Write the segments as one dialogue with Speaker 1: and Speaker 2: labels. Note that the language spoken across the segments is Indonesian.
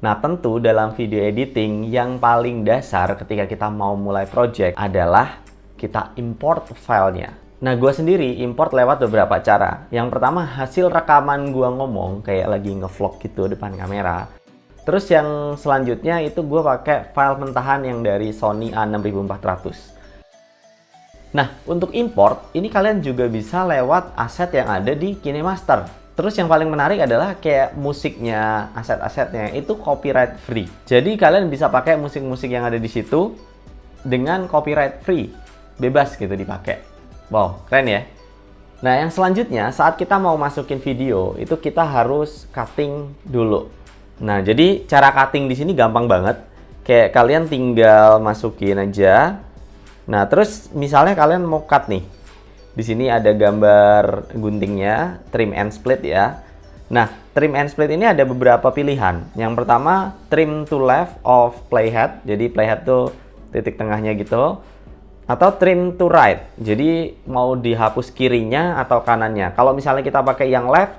Speaker 1: Nah, tentu dalam video editing yang paling dasar ketika kita mau mulai project adalah kita import filenya. Nah, gue sendiri import lewat beberapa cara. Yang pertama, hasil rekaman gue ngomong kayak lagi ngevlog gitu depan kamera. Terus yang selanjutnya itu gue pakai file mentahan yang dari Sony A6400. Nah, untuk import, ini kalian juga bisa lewat aset yang ada di KineMaster. Terus yang paling menarik adalah kayak musiknya, aset-asetnya itu copyright free. Jadi kalian bisa pakai musik-musik yang ada di situ dengan copyright free. Bebas gitu dipakai. Wow, keren ya? Nah, yang selanjutnya saat kita mau masukin video, itu kita harus cutting dulu. Nah, jadi cara cutting di sini gampang banget. Kayak kalian tinggal masukin aja. Nah, terus misalnya kalian mau cut nih. Di sini ada gambar guntingnya, trim and split ya. Nah, trim and split ini ada beberapa pilihan. Yang pertama, trim to left of playhead. Jadi playhead tuh titik tengahnya gitu. Atau trim to right. Jadi mau dihapus kirinya atau kanannya. Kalau misalnya kita pakai yang left,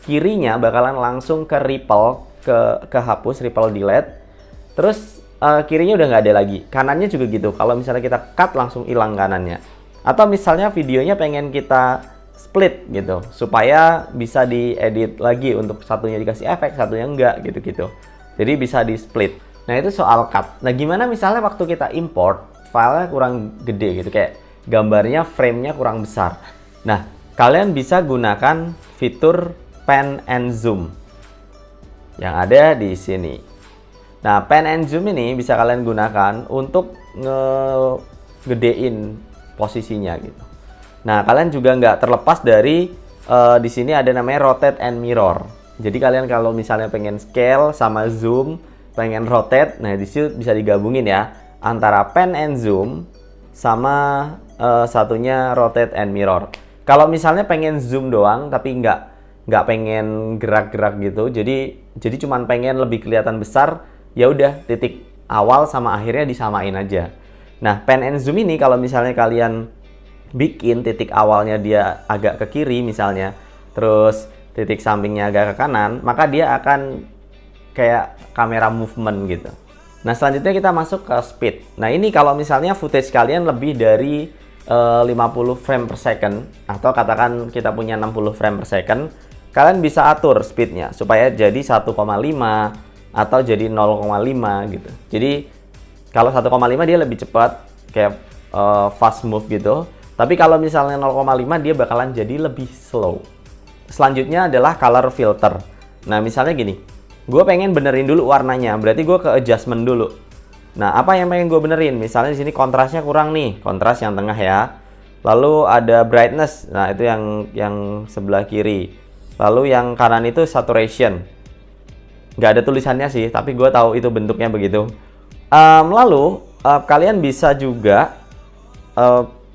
Speaker 1: kirinya bakalan langsung ke ripple, ke hapus, ripple delete. Terus kirinya udah nggak ada lagi. Kanannya juga gitu. Kalau misalnya kita cut langsung hilang kanannya. Atau misalnya videonya pengen kita split gitu, supaya bisa diedit lagi untuk satunya dikasih efek, satunya enggak gitu-gitu. Jadi bisa di split. Nah, itu soal cut. Nah, gimana misalnya waktu kita import filenya kurang gede gitu, kayak gambarnya framenya kurang besar. Nah, kalian bisa gunakan fitur pan and zoom yang ada di sini. Nah, pan and zoom ini bisa kalian gunakan untuk ngegedein posisinya gitu. Nah, kalian juga nggak terlepas dari di sini ada namanya rotate and mirror. Jadi kalian kalau misalnya pengen scale sama zoom, pengen rotate, nah di situ bisa digabungin ya antara pan and zoom sama satunya rotate and mirror. Kalau misalnya pengen zoom doang tapi nggak pengen gerak-gerak gitu, jadi cuman pengen lebih kelihatan besar, ya udah titik awal sama akhirnya disamain aja. Nah, pan and zoom ini kalau misalnya kalian bikin titik awalnya dia agak ke kiri misalnya, terus titik sampingnya agak ke kanan, maka dia akan kayak kamera movement gitu. Nah, selanjutnya kita masuk ke speed. Nah, ini kalau misalnya footage kalian lebih dari 50 frame per second, atau katakan kita punya 60 frame per second, kalian bisa atur speednya supaya jadi 1,5 atau jadi 0,5 gitu. Jadi kalau 1,5 dia lebih cepat, kayak fast move gitu. Tapi kalau misalnya 0,5 dia bakalan jadi lebih slow. Selanjutnya adalah color filter. Nah, misalnya gini, gue pengen benerin dulu warnanya, berarti gue ke adjustment dulu. Nah, apa yang pengen gue benerin? Misalnya di sini kontrasnya kurang nih, kontras yang tengah ya. Lalu ada brightness, nah itu yang sebelah kiri. Lalu yang kanan itu saturation. Nggak ada tulisannya sih, tapi gue tahu itu bentuknya begitu. Lalu kalian bisa juga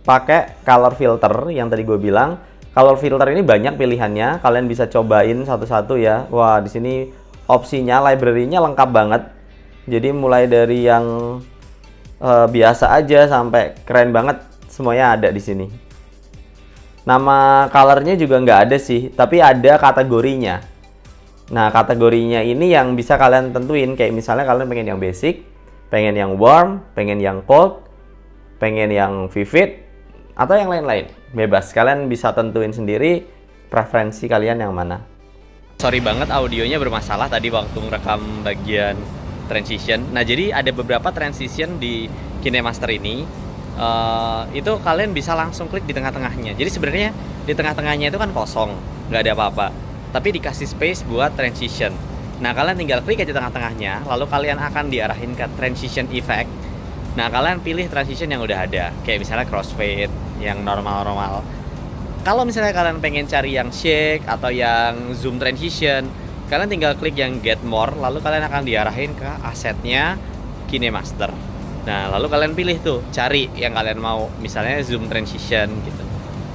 Speaker 1: pakai color filter yang tadi gue bilang. Color filter ini banyak pilihannya, kalian bisa cobain satu-satu ya. Wah, di sini opsinya, library-nya lengkap banget. Jadi mulai dari yang biasa aja sampai keren banget, semuanya ada di sini. Nama colornya juga nggak ada sih, tapi ada kategorinya. Nah, kategorinya ini yang bisa kalian tentuin, kayak misalnya kalian pengen yang basic, pengen yang warm, pengen yang cold, pengen yang vivid, atau yang lain-lain. Bebas, kalian bisa tentuin sendiri preferensi kalian yang mana. Sorry banget audionya bermasalah tadi waktu merekam bagian transition. Nah, jadi ada beberapa transition di KineMaster ini. Itu kalian bisa langsung klik di tengah-tengahnya. Jadi sebenarnya di tengah-tengahnya itu kan kosong, nggak ada apa-apa. Tapi dikasih space buat transition. Nah, kalian tinggal klik aja tengah-tengahnya, lalu kalian akan diarahin ke transition effect. Nah, kalian pilih transition yang udah ada, kayak misalnya crossfade, yang normal-normal. Kalau misalnya kalian pengen cari yang shake atau yang zoom transition, kalian tinggal klik yang get more, lalu kalian akan diarahin ke asetnya KineMaster. Nah, lalu kalian pilih tuh, cari yang kalian mau, misalnya zoom transition gitu.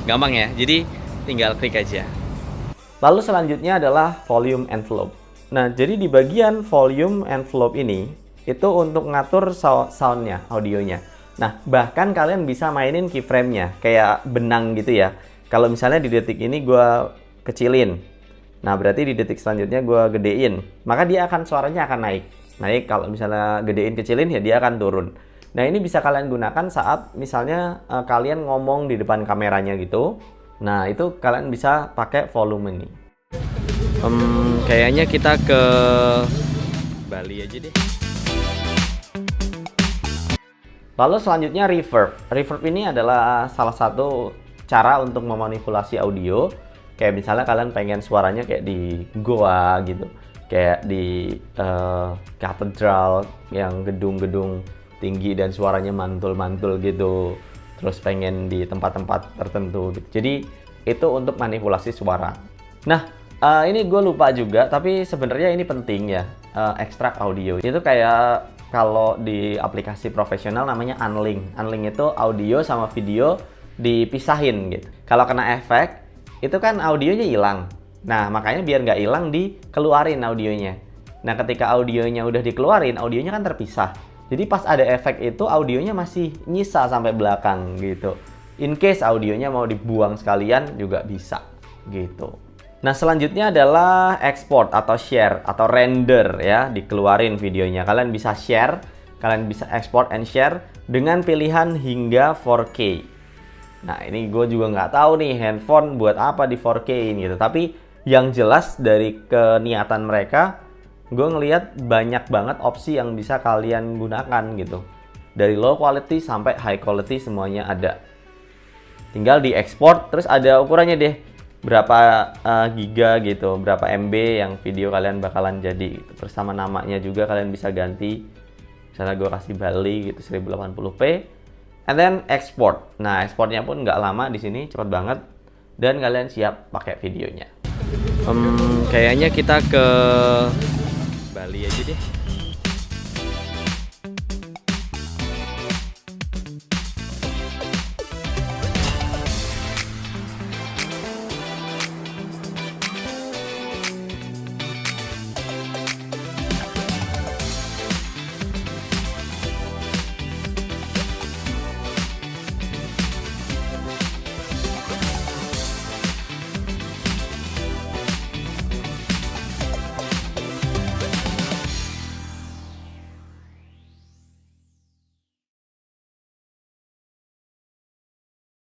Speaker 1: Gampang ya, jadi tinggal klik aja. Lalu selanjutnya adalah volume envelope. Nah, jadi di bagian volume envelope ini, itu untuk ngatur soundnya, audionya. Nah, bahkan kalian bisa mainin keyframe-nya, kayak benang gitu ya. Kalau misalnya di detik ini gue kecilin, Nah, berarti di detik selanjutnya gue gedein, maka dia akan suaranya akan naik. Naik, kalau misalnya gedein kecilin ya dia akan turun. Nah, ini bisa kalian gunakan saat misalnya kalian ngomong di depan kameranya gitu. Nah, itu kalian bisa pakai volume ini. Kayaknya kita ke Bali aja deh. Lalu selanjutnya reverb. Reverb ini adalah salah satu cara untuk memanipulasi audio. Kayak misalnya kalian pengen suaranya kayak di goa gitu, kayak di katedral yang gedung-gedung tinggi dan suaranya mantul-mantul gitu. Terus pengen di tempat-tempat tertentu gitu. Jadi itu untuk manipulasi suara. Nah, ini gue lupa juga, tapi sebenarnya ini penting ya, ekstrak audio. Itu kayak kalau di aplikasi profesional namanya unlink. Unlink itu audio sama video dipisahin gitu. Kalau kena efek, itu kan audionya hilang. Nah, makanya biar nggak hilang dikeluarin audionya. Nah, ketika audionya udah dikeluarin, audionya kan terpisah. Jadi pas ada efek itu, audionya masih nyisa sampai belakang gitu. In case audionya mau dibuang sekalian juga bisa gitu. Nah, selanjutnya adalah export atau share atau render ya, dikeluarin videonya. Kalian bisa share, kalian bisa export and share dengan pilihan hingga 4K. Nah, ini gue juga nggak tahu nih handphone buat apa di 4K ini gitu. Tapi yang jelas dari keniatan mereka, gue ngelihat banyak banget opsi yang bisa kalian gunakan gitu. Dari low quality sampai high quality semuanya ada. Tinggal di export, terus ada ukurannya deh. Berapa giga gitu, berapa MB yang video kalian bakalan jadi gitu. Terus sama namanya juga kalian bisa ganti. Misalnya gue kasih Bali gitu 1080p. And then export. Nah, exportnya pun nggak lama di sini, cepet banget. Dan kalian siap pakai videonya. Kayaknya kita ke Bali aja deh.